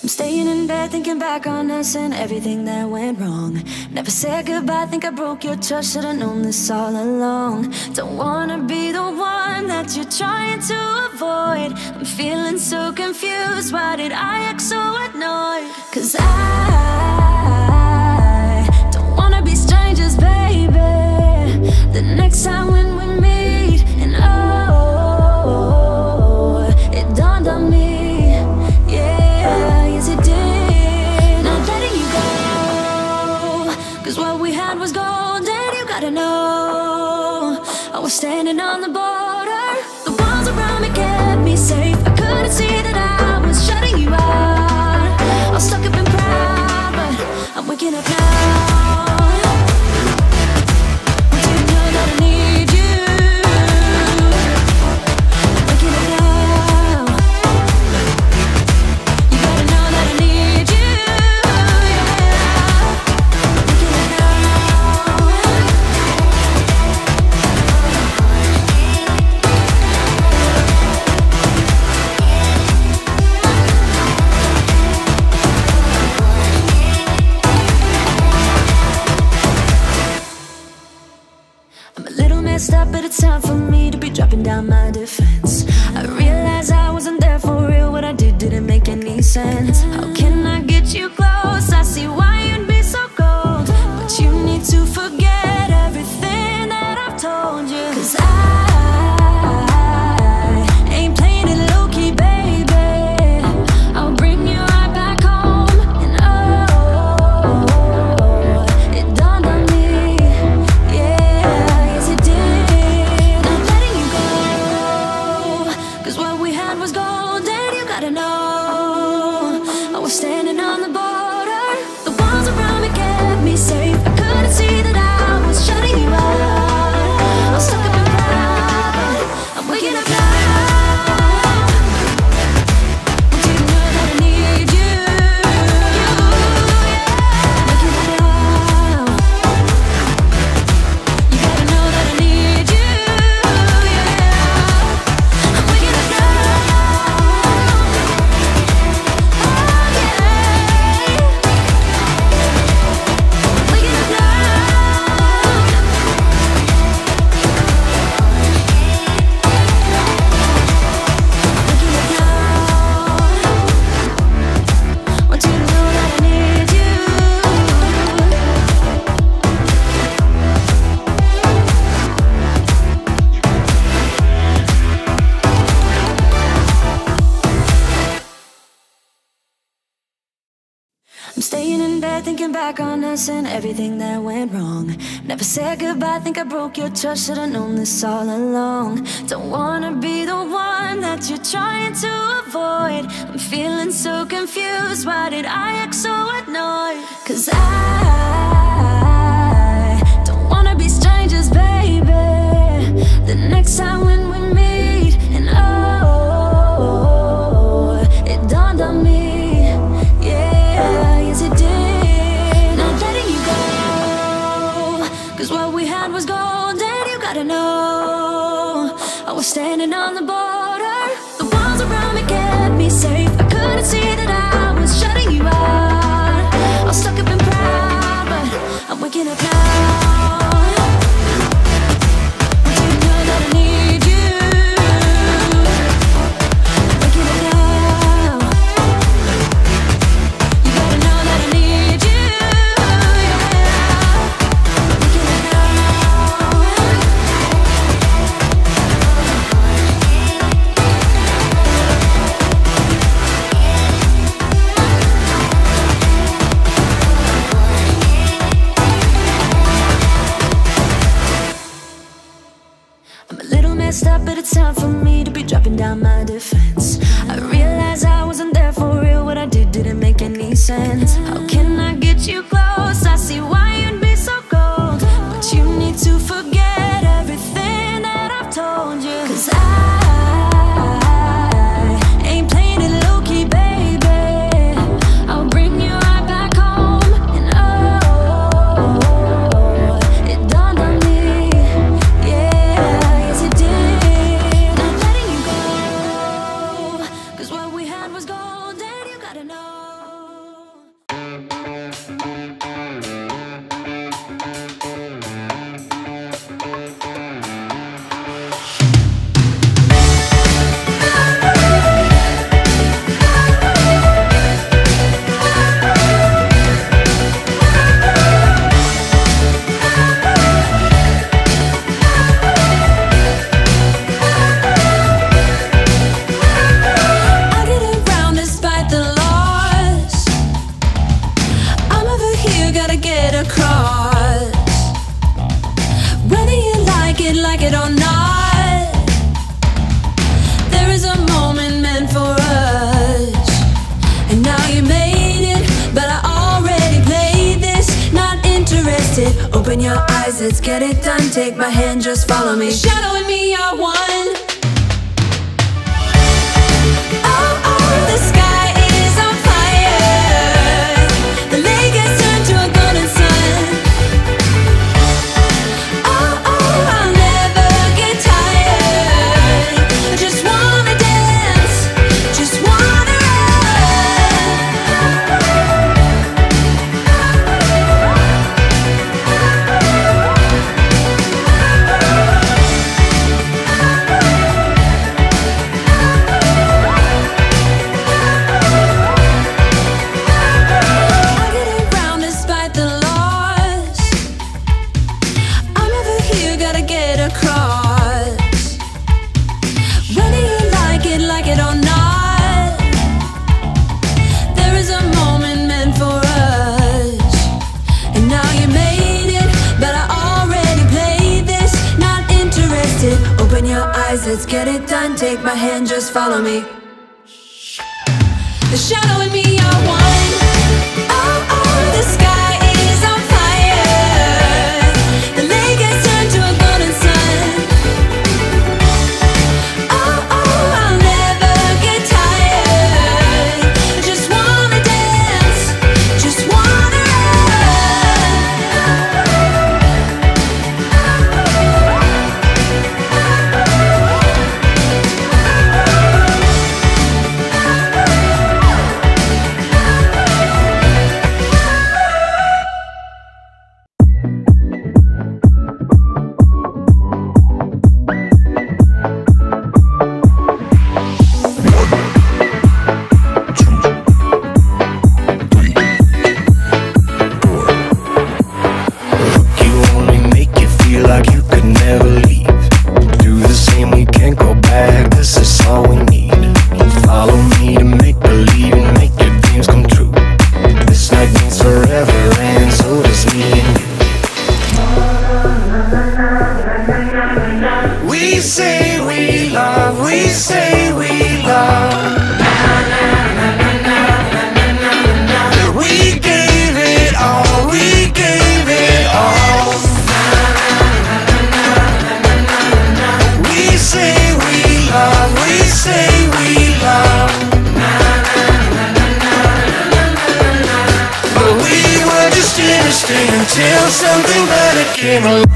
I'm staying in bed thinking back on us and everything that went wrong. Never said goodbye, think I broke your trust. Should've known this all along. Don't wanna be the one that you're trying to avoid. I'm feeling so confused, why did I act so annoyed? 'Cause I don't wanna be strangers, baby. The next time when we meet, and oh, it dawned on me. What we had was gold, and you gotta know I was standing on the border. The walls around me kept me safe. I couldn't see that I was shutting you out. I was stuck up in pride, but I'm waking up now. I didn't know that I need you. I'm waking up now. You gotta know that I need you. Up, but it's time for me to be dropping down my defense. I realize I wasn't there for real. What I did didn't make any sense. How can I get you close? I see why you'd be so cold, but you need to forget everything that I've told you. 'Cause I ain't playing it low-key, baby. I'll bring you right back home. And oh, it dawned on me. Yeah, yes it did. Was gold, and you gotta know I was standing on the border. The walls around me kept me safe. I couldn't see that I was shutting you out. I was stuck up in pride, but I'm waking up now. I didn't know that I need you. Waking up now. You gotta know that I need you. I'm waking up now. I'm staying in bed thinking back on us and everything that went wrong. Never said goodbye, think I broke your trust. Should've known this all along. Don't wanna be the one that you're trying to avoid. I'm feeling so confused, why did I act so annoyed? 'Cause I don't wanna be strangers, baby. The next time when we meet, and oh, it dawned on me. What we had was gold, and you gotta know I was standing on the border. The walls around me kept me safe. I couldn't see that I was shutting you out. I was stuck up in pride, but I'm waking up now. I didn't know that I need you. I'm waking up now. You gotta know that I need you. Up, but it's time for me to be dropping down my defense. I realize I wasn't there for real. What I did didn't make any sense. How can I get you close? I see why you'd be so cold, but you need to forget everything that I've told you. 'Cause I ain't playing it low-key, baby. I'll bring you right back home. And oh, it dawned on me. Yeah, yes it did. Not letting you go, 'cause what we had was gold, and you gotta know Open your eyes, let's get it done. Take my hand, just follow me. The shadow and me are one. Oh, oh, the sky is on fire. The lake has turned to a golden sun. Oh, oh, I'll never get tired. I just wanna dance, just wanna let's get it done. Take my hand, just follow me. The shadow and me are one. Oh, oh, the sky is on fire. The lake has turned to a golden sun. Oh, oh, I'll never get tired. I just wanna dance, just wanna until something better came along.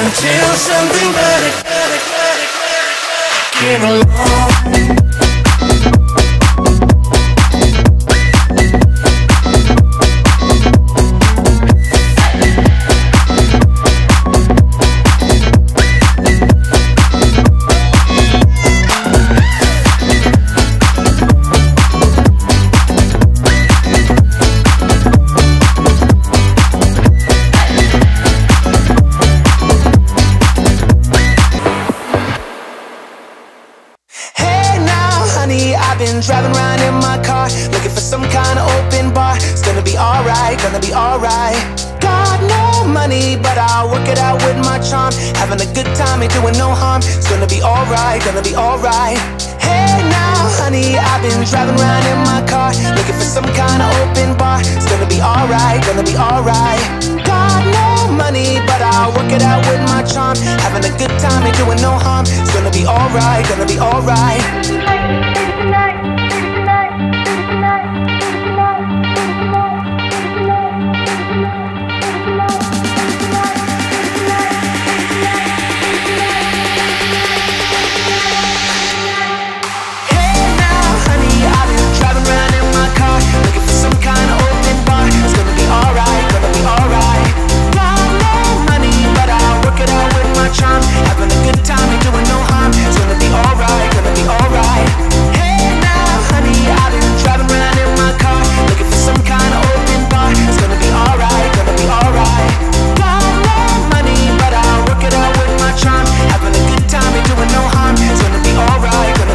Until something better came along. I've been driving around in my car, looking for some kind of open bar. It's gonna be alright, gonna be alright. Got no money, but I'll work it out with my charm. Having a good time, ain't doing no harm. It's gonna be alright, gonna be alright. Hey now, honey, I've been driving around in my car, looking for some kind of open bar. It's gonna be alright, gonna be alright. Got no money, money, but I'll work it out with my charm. Having a good time, ain't doing no harm. It's gonna be alright, gonna be alright. Having a good time, ain't doing no harm. It's gonna be alright,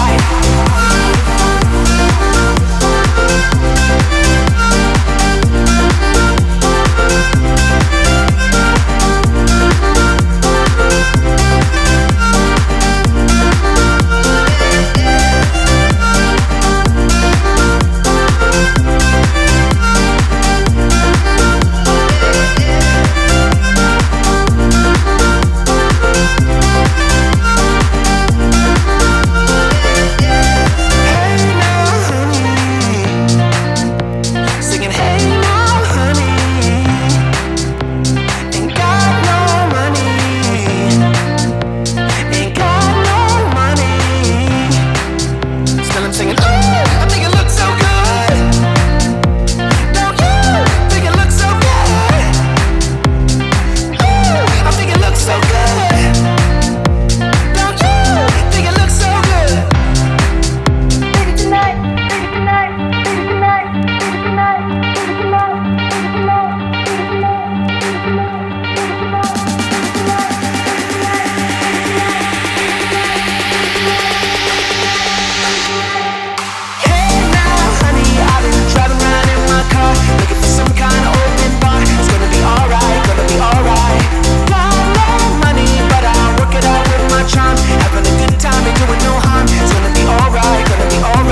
gonna be alright. Hey now, honey, I've been driving around in my car, looking for some kind of open bar. It's gonna be alright, gonna be alright. Got no money, but I'll work it out with my charm. Having a good time, ain't doing no harm. It's gonna be alright, gonna be alright.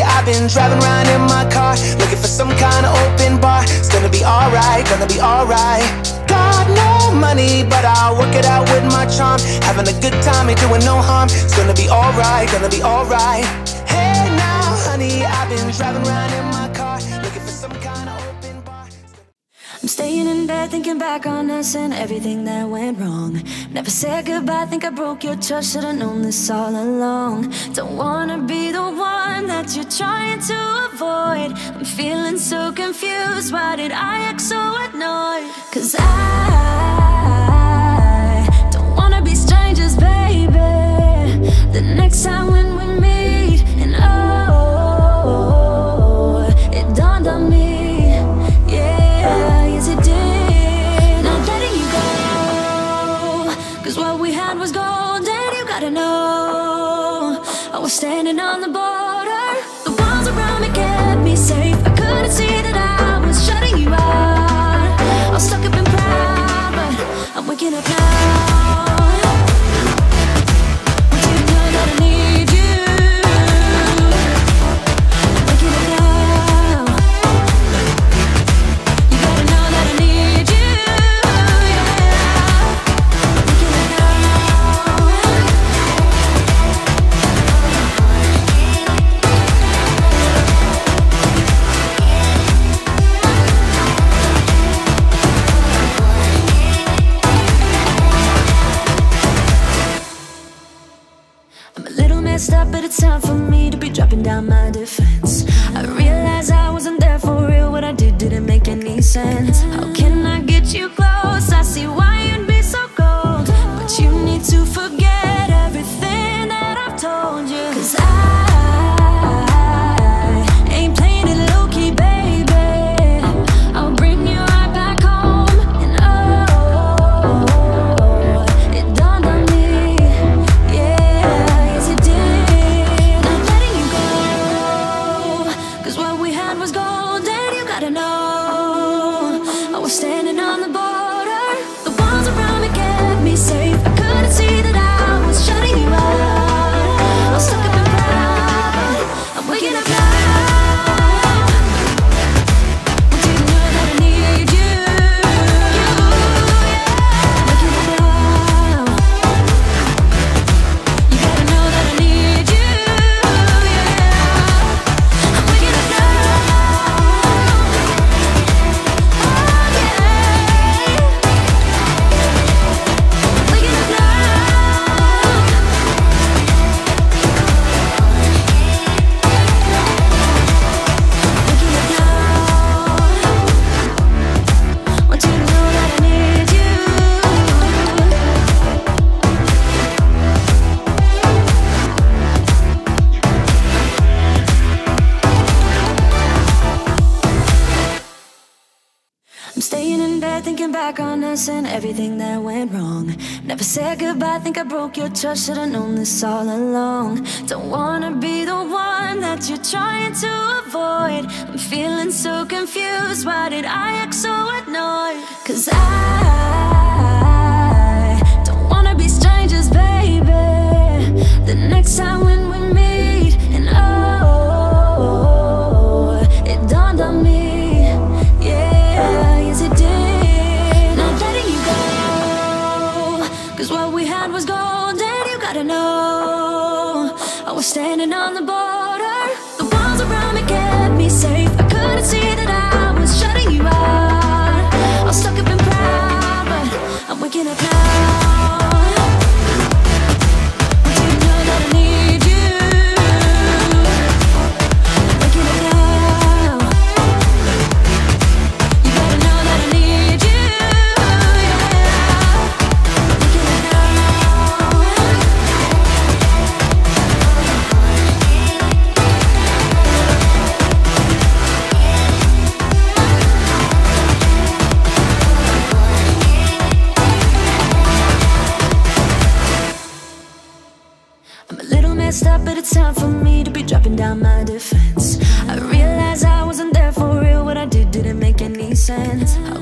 I've been driving around in my car, looking for some kind of open bar. It's gonna be alright, gonna be alright. Got no money, but I'll work it out with my charm. Having a good time, ain't doing no harm. It's gonna be alright, gonna be alright. Hey now, honey, I've been driving around in my car, looking for some kind of open bar. I'm staying in bed thinking back on us and everything that went wrong. Never said goodbye, think I broke your trust. Should've known this all along. Don't wanna be the one that you're trying to avoid. I'm feeling so confused, why did I act so annoyed? 'Cause I don't wanna be strangers, baby. The next time when we meet, and oh, it dawned on me. Was gold and you gotta know I was standing on the border. The walls around me kept me safe. I couldn't see that I was shutting you out. I was stuck up and proud, but I'm waking up now. I didn't know that I need you. I'm waking up now. You gotta know that I need you. Messed up, but it's time for me to be dropping down my defense. I realize I sense. How can I get you close? I see why you'd be so cold, but you need to forget everything that I've told you. 'Cause I ain't playing it low-key, baby. I'll bring you right back home. And oh, it dawned on me, yeah, yes it did. Not letting you go, 'cause what we had was golden. You gotta know, I was standing on the border. The walls around me kept me safe. I couldn't see that I was shutting you out. I was stuck up in pride. I'm waking up now. Want you to know that I need you. Waking up now. You gotta know that I need you. I'm waking up now. Waking up now. Waking up now. Want you to know that I need you. I'm staying in bed thinking back on us and everything that went wrong. Never said goodbye, think I broke your trust. Should've known this all along. Don't wanna be the one that you're trying to avoid. I'm feeling so confused, why did I act so annoyed? 'Cause I don't wanna be strangers, baby. The next time when we meet, and oh, it dawned on me, yeah, yes it did. Not letting you go, 'cause what we had was golden. You gotta know, I was standing on the border. The walls around me kept me safe. I couldn't see that I was shutting you out. I was stuck up in pride, but I'm waking up now. Want you to know that I need you. Waking up now. You gotta know that I need you, yeah. Waking up now. I'm a little messed up, but it's time for me to be dropping down my defense. I realize I wasn't there for real. What I did didn't make any sense. How